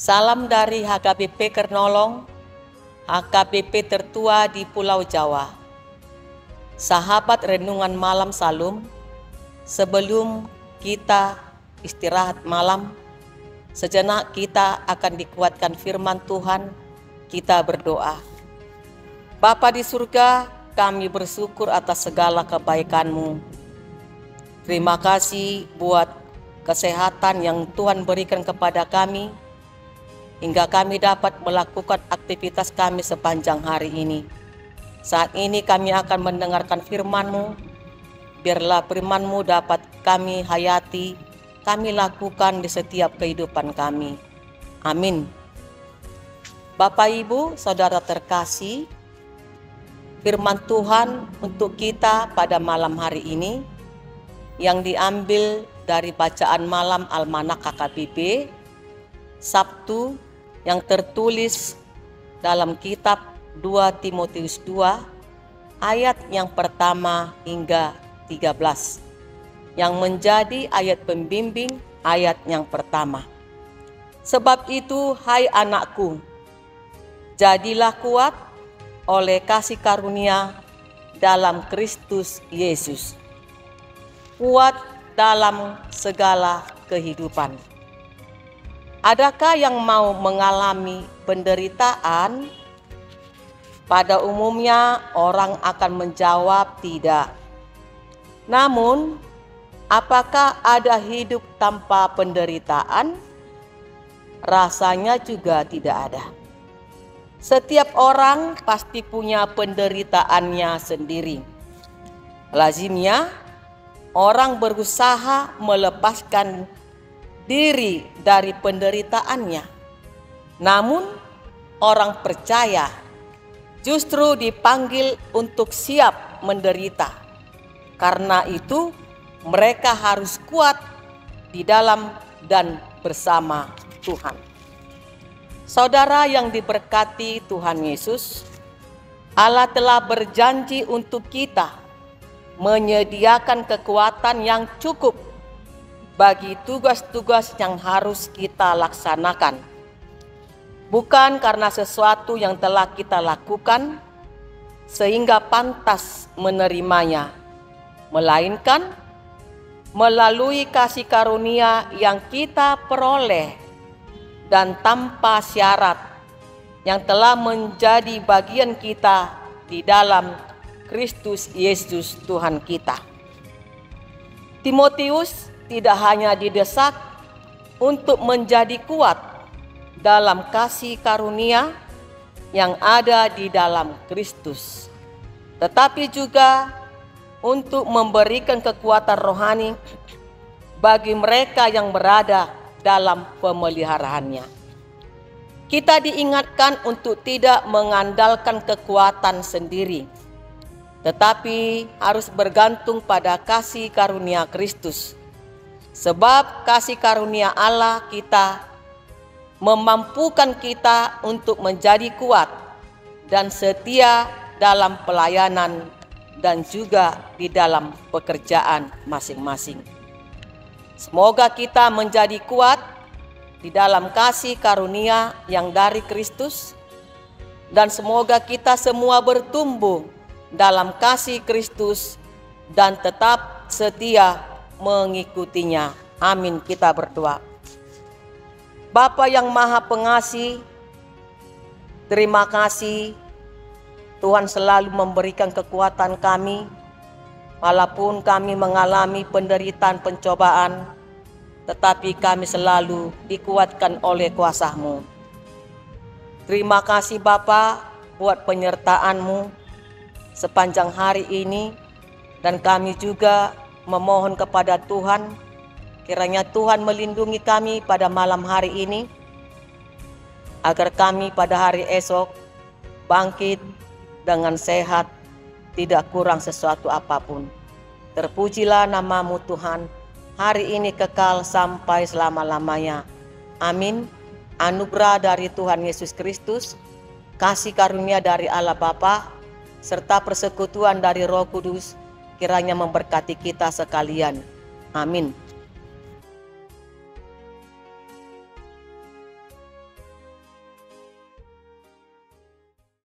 Salam dari HKBP Kernolong, HKBP tertua di Pulau Jawa. Sahabat renungan malam Salum, sebelum kita istirahat malam, sejenak kita akan dikuatkan firman Tuhan. Kita berdoa. Bapa di surga, kami bersyukur atas segala kebaikan-Mu. Terima kasih buat kesehatan yang Tuhan berikan kepada kami, hingga kami dapat melakukan aktivitas kami sepanjang hari ini. Saat ini kami akan mendengarkan firman-Mu. Biarlah firman-Mu dapat kami hayati, kami lakukan di setiap kehidupan kami. Amin. Bapak, Ibu, Saudara terkasih, firman Tuhan untuk kita pada malam hari ini yang diambil dari bacaan malam Almanak KKBP Sabtu, yang tertulis dalam kitab 2 Timotius 2 ayat yang pertama hingga 13, yang menjadi ayat pembimbing ayat yang pertama. Sebab itu, hai anakku, jadilah kuat oleh kasih karunia dalam Kristus Yesus, kuat dalam segala kehidupan. Adakah yang mau mengalami penderitaan? Pada umumnya orang akan menjawab tidak. Namun, apakah ada hidup tanpa penderitaan? Rasanya juga tidak ada. Setiap orang pasti punya penderitaannya sendiri. Lazimnya, orang berusaha melepaskan diri dari penderitaannya. Namun, orang percaya justru dipanggil untuk siap menderita. Karena itu, mereka harus kuat di dalam dan bersama Tuhan. Saudara yang diberkati Tuhan Yesus, Allah telah berjanji untuk kita menyediakan kekuatan yang cukup bagi tugas-tugas yang harus kita laksanakan. Bukan karena sesuatu yang telah kita lakukan sehingga pantas menerimanya, melainkan melalui kasih karunia yang kita peroleh dan tanpa syarat yang telah menjadi bagian kita di dalam Kristus Yesus Tuhan kita. Timotius tidak hanya didesak untuk menjadi kuat dalam kasih karunia yang ada di dalam Kristus, tetapi juga untuk memberikan kekuatan rohani bagi mereka yang berada dalam pemeliharaannya. Kita diingatkan untuk tidak mengandalkan kekuatan sendiri, tetapi harus bergantung pada kasih karunia Kristus. Sebab kasih karunia Allah kita memampukan kita untuk menjadi kuat dan setia dalam pelayanan dan juga di dalam pekerjaan masing-masing. Semoga kita menjadi kuat di dalam kasih karunia yang dari Kristus, dan semoga kita semua bertumbuh dalam kasih Kristus dan tetap setia mengikutinya. Amin. Kita berdoa. Bapa yang Maha Pengasih, terima kasih Tuhan selalu memberikan kekuatan kami walaupun kami mengalami penderitaan pencobaan, tetapi kami selalu dikuatkan oleh kuasa-Mu. Terima kasih Bapa buat penyertaan-Mu sepanjang hari ini, dan kami juga memohon kepada Tuhan, kiranya Tuhan melindungi kami pada malam hari ini, agar kami pada hari esok bangkit dengan sehat, tidak kurang sesuatu apapun. Terpujilah nama-Mu Tuhan, hari ini kekal sampai selama-lamanya. Amin. Anugerah dari Tuhan Yesus Kristus, kasih karunia dari Allah Bapa, serta persekutuan dari Roh Kudus kiranya memberkati kita sekalian. Amin.